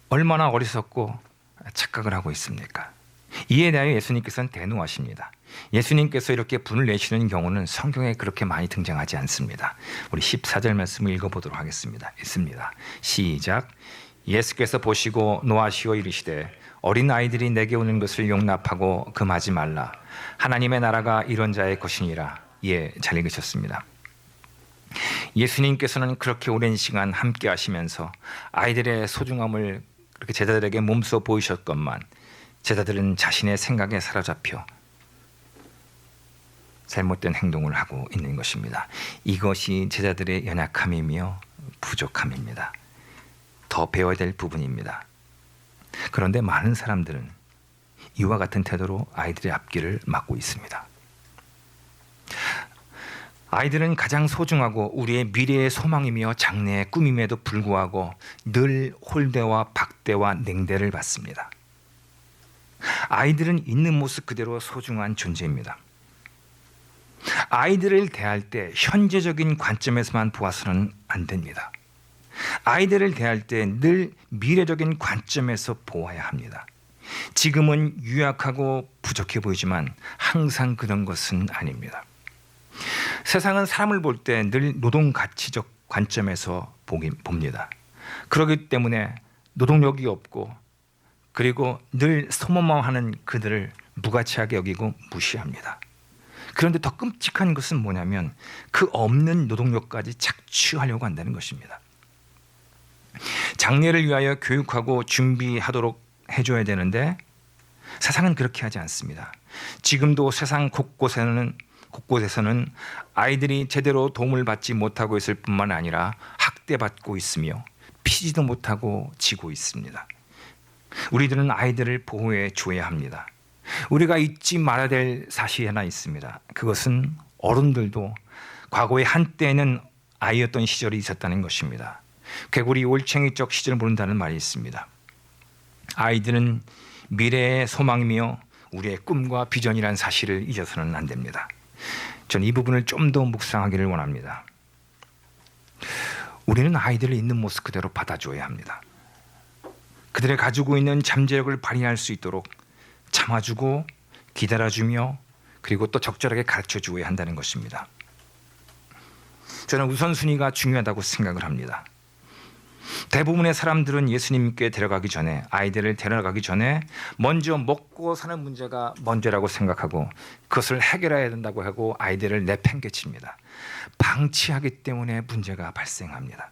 얼마나 어리석고 착각을 하고 있습니까? 이에 대하여 예수님께서는 대노하십니다. 예수님께서 이렇게 분을 내시는 경우는 성경에 그렇게 많이 등장하지 않습니다. 우리 14절 말씀을 읽어보도록 하겠습니다. 읽습니다. 시작. 예수께서 보시고 노하시어 이르시되 어린 아이들이 내게 오는 것을 용납하고 금하지 말라. 하나님의 나라가 이런 자의 것이니라. 잘 읽으셨습니다. 예수님께서는 그렇게 오랜 시간 함께 하시면서 아이들의 소중함을 그렇게 제자들에게 몸소 보이셨건만 제자들은 자신의 생각에 사로잡혀 잘못된 행동을 하고 있는 것입니다. 이것이 제자들의 연약함이며 부족함입니다. 더 배워야 될 부분입니다. 그런데 많은 사람들은 이와 같은 태도로 아이들의 앞길을 막고 있습니다. 아이들은 가장 소중하고 우리의 미래의 소망이며 장래의 꿈임에도 불구하고 늘 홀대와 박대와 냉대를 받습니다. 아이들은 있는 모습 그대로 소중한 존재입니다. 아이들을 대할 때 현재적인 관점에서만 보아서는 안 됩니다. 아이들을 대할 때 늘 미래적인 관점에서 보아야 합니다. 지금은 유약하고 부족해 보이지만 항상 그런 것은 아닙니다. 세상은 사람을 볼 때 늘 노동 가치적 관점에서 봅니다. 그렇기 때문에 노동력이 없고 그리고 늘 소모망하는 그들을 무가치하게 여기고 무시합니다. 그런데 더 끔찍한 것은 뭐냐면 그 없는 노동력까지 착취하려고 한다는 것입니다. 장래를 위하여 교육하고 준비하도록 해줘야 되는데 세상은 그렇게 하지 않습니다. 지금도 세상 곳곳에서는 아이들이 제대로 도움을 받지 못하고 있을 뿐만 아니라 학대받고 있으며 피지도 못하고 지고 있습니다. 우리들은 아이들을 보호해 줘야 합니다. 우리가 잊지 말아야 될 사실이 하나 있습니다. 그것은 어른들도 과거에 한때는 아이였던 시절이 있었다는 것입니다. 개구리 올챙이적 시절을 모른다는 말이 있습니다. 아이들은 미래의 소망이며 우리의 꿈과 비전이라는 사실을 잊어서는 안 됩니다. 저는 이 부분을 좀 더 묵상하기를 원합니다. 우리는 아이들을 있는 모습 그대로 받아줘야 합니다. 그들의 가지고 있는 잠재력을 발휘할 수 있도록 참아주고 기다려주며 그리고 또 적절하게 가르쳐주어야 한다는 것입니다. 저는 우선순위가 중요하다고 생각을 합니다. 대부분의 사람들은 예수님께 데려가기 전에 아이들을 데려가기 전에 먼저 먹고 사는 문제가 먼저라고 생각하고 그것을 해결해야 된다고 하고 아이들을 내팽개칩니다. 방치하기 때문에 문제가 발생합니다.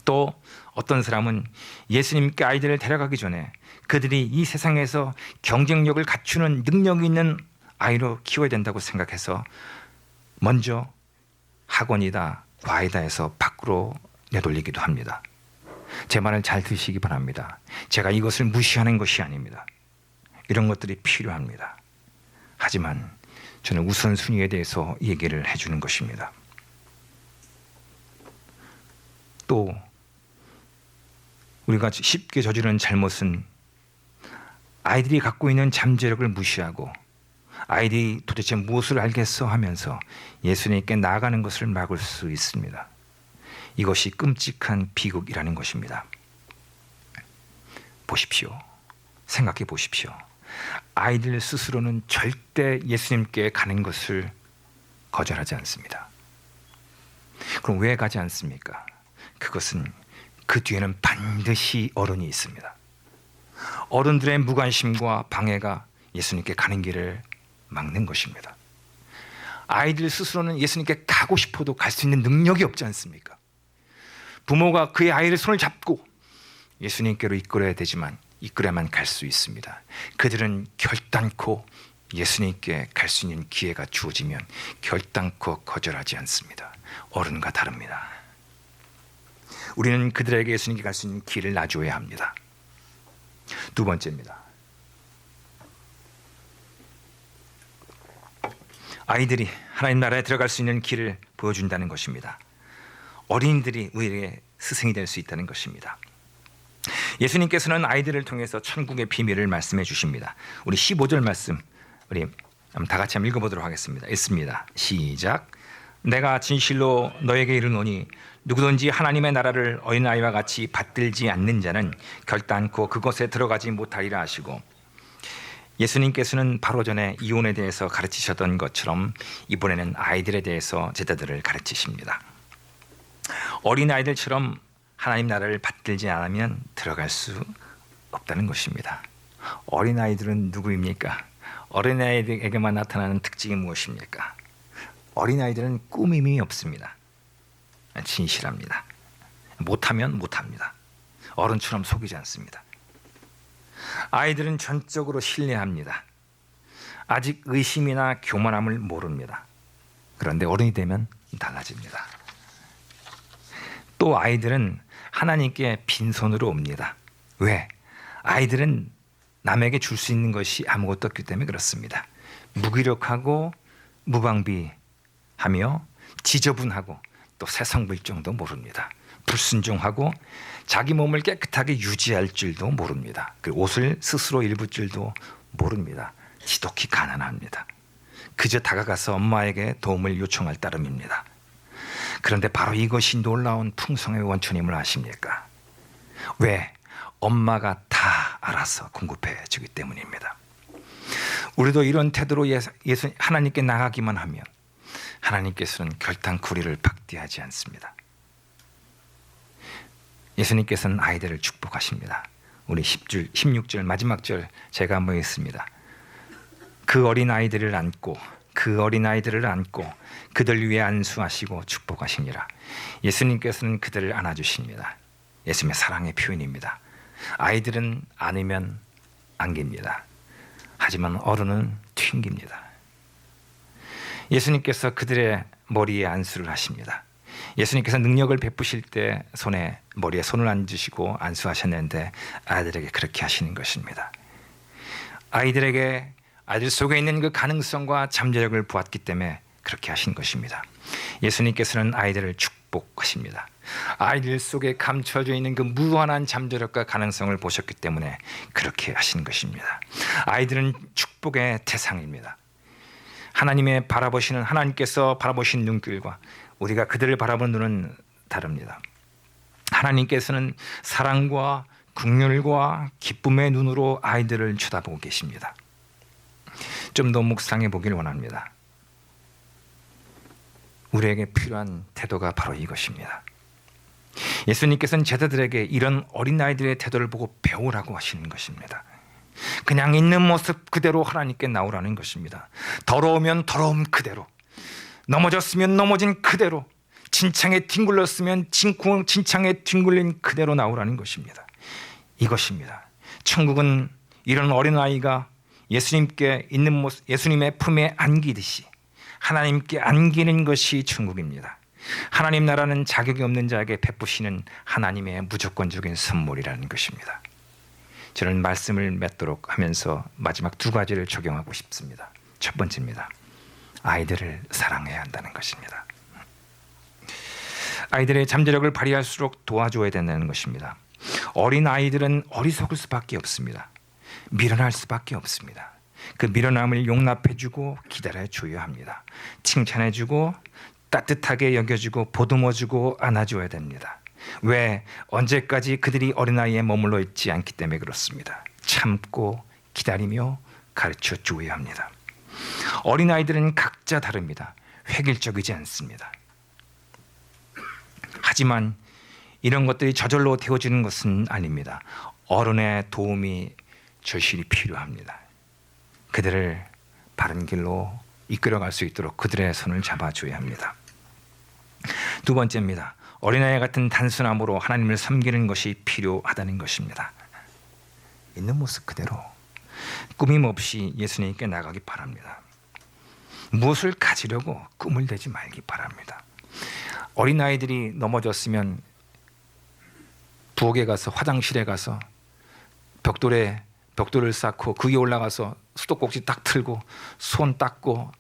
또 어떤 사람은 예수님께 아이들을 데려가기 전에 그들이 이 세상에서 경쟁력을 갖추는 능력이 있는 아이로 키워야 된다고 생각해서 먼저 학원이다 과외다 해서 밖으로 내돌리기도 합니다. 제 말을 잘 들으시기 바랍니다. 제가 이것을 무시하는 것이 아닙니다. 이런 것들이 필요합니다. 하지만 저는 우선순위에 대해서 얘기를 해주는 것입니다. 또 우리가 쉽게 저지르는 잘못은 아이들이 갖고 있는 잠재력을 무시하고 아이들이 도대체 무엇을 알겠어 하면서 예수님께 나아가는 것을 막을 수 있습니다. 이것이 끔찍한 비극이라는 것입니다. 보십시오. 생각해 보십시오. 아이들 스스로는 절대 예수님께 가는 것을 거절하지 않습니다. 그럼 왜 가지 않습니까? 그것은 그 뒤에는 반드시 어른이 있습니다. 어른들의 무관심과 방해가 예수님께 가는 길을 막는 것입니다. 아이들 스스로는 예수님께 가고 싶어도 갈 수 있는 능력이 없지 않습니까? 부모가 그의 아이를 손을 잡고 예수님께로 이끌어야 되지만 이끌어야만 갈 수 있습니다. 그들은 결단코 예수님께 갈 수 있는 기회가 주어지면 결단코 거절하지 않습니다. 어른과 다릅니다. 우리는 그들에게 예수님께 갈 수 있는 길을 놔줘야 합니다. 두 번째입니다. 아이들이 하나님 나라에 들어갈 수 있는 길을 보여준다는 것입니다. 어린이들이 우리에게 스승이 될 수 있다는 것입니다. 예수님께서는 아이들을 통해서 천국의 비밀을 말씀해 주십니다. 우리 15절 말씀 우리 다 같이 한번 읽어보도록 하겠습니다. 읽습니다. 시작. 내가 진실로 너에게 이르노니 누구든지 하나님의 나라를 어린아이와 같이 받들지 않는 자는 결단코 그곳에 들어가지 못하리라 하시고, 예수님께서는 바로 전에 이혼에 대해서 가르치셨던 것처럼 이번에는 아이들에 대해서 제자들을 가르치십니다. 어린아이들처럼 하나님 나라를 받들지 않으면 들어갈 수 없다는 것입니다. 어린아이들은 누구입니까? 어린아이들에게만 나타나는 특징이 무엇입니까? 어린아이들은 꾸밈이 없습니다. 진실합니다. 못하면 못합니다. 어른처럼 속이지 않습니다. 아이들은 전적으로 신뢰합니다. 아직 의심이나 교만함을 모릅니다. 그런데 어른이 되면 달라집니다. 또 아이들은 하나님께 빈손으로 옵니다. 왜? 아이들은 남에게 줄 수 있는 것이 아무것도 없기 때문에 그렇습니다. 무기력하고 무방비하며 지저분하고 또 세상물정도 모릅니다. 불순종하고 자기 몸을 깨끗하게 유지할 줄도 모릅니다. 그 옷을 스스로 입을 줄도 모릅니다. 지독히 가난합니다. 그저 다가가서 엄마에게 도움을 요청할 따름입니다. 그런데 바로 이것이 놀라운 풍성의 원천임을 아십니까? 왜? 엄마가 다 알아서 공급해 주기 때문입니다. 우리도 이런 태도로 하나님께 나가기만 하면 하나님께서는 결단코 우리를 박대하지 않습니다. 예수님께서는 아이들을 축복하십니다. 우리 16절 마지막 절 제가 한번 읽습니다. 그 어린아이들을 안고 그들 위에 안수하시고 축복하시니라. 예수님께서는 그들을 안아주십니다. 예수님의 사랑의 표현입니다. 아이들은 안으면 안깁니다. 하지만 어른은 튕깁니다. 예수님께서 그들의 머리에 안수를 하십니다. 예수님께서 능력을 베푸실 때 머리에 손을 얹으시고 안수하셨는데 아이들에게 그렇게 하시는 것입니다. 아이들 속에 있는 그 가능성과 잠재력을 보았기 때문에 그렇게 하신 것입니다. 예수님께서는 아이들을 축복하십니다. 아이들 속에 감춰져 있는 그 무한한 잠재력과 가능성을 보셨기 때문에 그렇게 하신 것입니다. 아이들은 축복의 대상입니다. 하나님께서 바라보신 눈길과 우리가 그들을 바라보는 눈은 다릅니다. 하나님께서는 사랑과 긍휼과 기쁨의 눈으로 아이들을 쳐다보고 계십니다. 좀 더 묵상해 보길 원합니다. 우리에게 필요한 태도가 바로 이것입니다. 예수님께서는 제자들에게 이런 어린아이들의 태도를 보고 배우라고 하시는 것입니다. 그냥 있는 모습 그대로 하나님께 나오라는 것입니다. 더러우면 더러움 그대로, 넘어졌으면 넘어진 그대로, 진창에 뒹굴렀으면 진창에 뒹굴린 그대로 나오라는 것입니다. 이것입니다. 천국은 이런 어린아이가 예수님께 있는 모습, 예수님의 품에 안기듯이 하나님께 안기는 것이 천국입니다. 하나님 나라는 자격이 없는 자에게 베푸시는 하나님의 무조건적인 선물이라는 것입니다. 저는 말씀을 맺도록 하면서 마지막 두 가지를 적용하고 싶습니다. 첫 번째입니다. 아이들을 사랑해야 한다는 것입니다. 아이들의 잠재력을 발휘할수록 도와줘야 된다는 것입니다. 어린 아이들은 어리석을 수밖에 없습니다. 미련할 수밖에 없습니다. 그 미련함을 용납해주고 기다려줘야 합니다. 칭찬해주고 따뜻하게 여겨주고 보듬어주고 안아줘야 됩니다. 왜? 언제까지 그들이 어린아이에 머물러 있지 않기 때문에 그렇습니다. 참고 기다리며 가르쳐줘야 합니다. 어린아이들은 각자 다릅니다. 획일적이지 않습니다. 하지만 이런 것들이 저절로 되어지는 것은 아닙니다. 어른의 도움이 절실히 필요합니다. 그들을 바른 길로 이끌어갈 수 있도록 그들의 손을 잡아줘야 합니다. 두 번째입니다. 어린아이 같은 단순함으로 하나님을 섬기는 것이 필요하다는 것입니다. 있는 모습 그대로 꾸밈 없이 예수님께 나가기 바랍니다. 무엇을 가지려고 꿈을 대지 말기 바랍니다. 어린아이들이 넘어졌으면 부엌에 가서 화장실에 가서 벽돌을 쌓고 그 위에 올라가서 수도꼭지 딱 틀고 손 닦고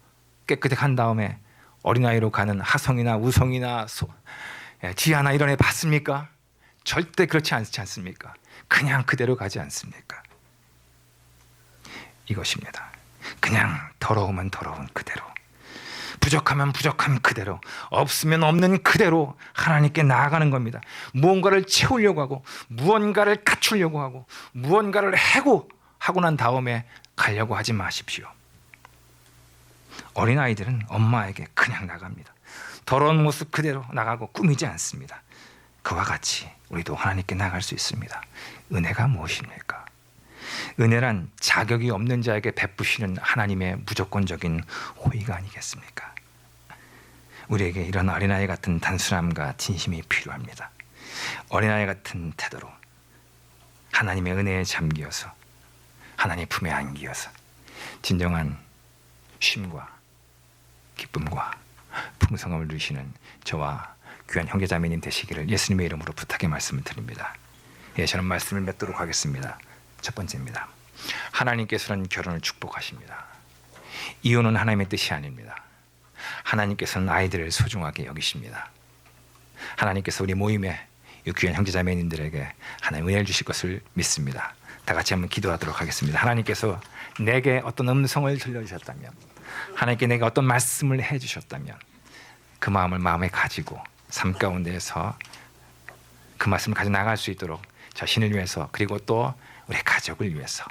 깨끗하게 한 다음에 어린아이로 가는 하성이나 우성이나 지아나 이런 애 봤습니까? 절대 그렇지 않지 않습니까? 그냥 그대로 가지 않습니까? 이것입니다. 그냥 더러우면 더러운 그대로, 부족하면 부족한 그대로, 없으면 없는 그대로 하나님께 나아가는 겁니다. 무언가를 채우려고 하고 무언가를 갖추려고 하고 무언가를 하고 난 다음에 가려고 하지 마십시오. 어린아이들은 엄마에게 그냥 나갑니다. 더러운 모습 그대로 나가고 꾸미지 않습니다. 그와 같이 우리도 하나님께 나갈 수 있습니다. 은혜가 무엇입니까? 은혜란 자격이 없는 자에게 베푸시는 하나님의 무조건적인 호의가 아니겠습니까? 우리에게 이런 어린아이 같은 단순함과 진심이 필요합니다. 어린아이 같은 태도로 하나님의 은혜에 잠기어서 하나님 품에 안기어서 진정한 쉼과 기쁨과 풍성함을 누리시는 저와 귀한 형제자매님 되시기를 예수님의 이름으로 부탁의 말씀을 드립니다. 저는 말씀을 맺도록 하겠습니다. 첫 번째입니다. 하나님께서는 결혼을 축복하십니다. 이혼은 하나님의 뜻이 아닙니다. 하나님께서는 아이들을 소중하게 여기십니다. 하나님께서 우리 모임에 귀한 형제자매님들에게 하나님 은혜를 주실 것을 믿습니다. 다 같이 한번 기도하도록 하겠습니다. 하나님께서 내게 어떤 음성을 들려주셨다면, 하나님께 내게 어떤 말씀을 해주셨다면 그 마음을 마음에 가지고 삶 가운데에서 그 말씀을 가져 나갈 수 있도록 자신을 위해서 그리고 또 우리 가족을 위해서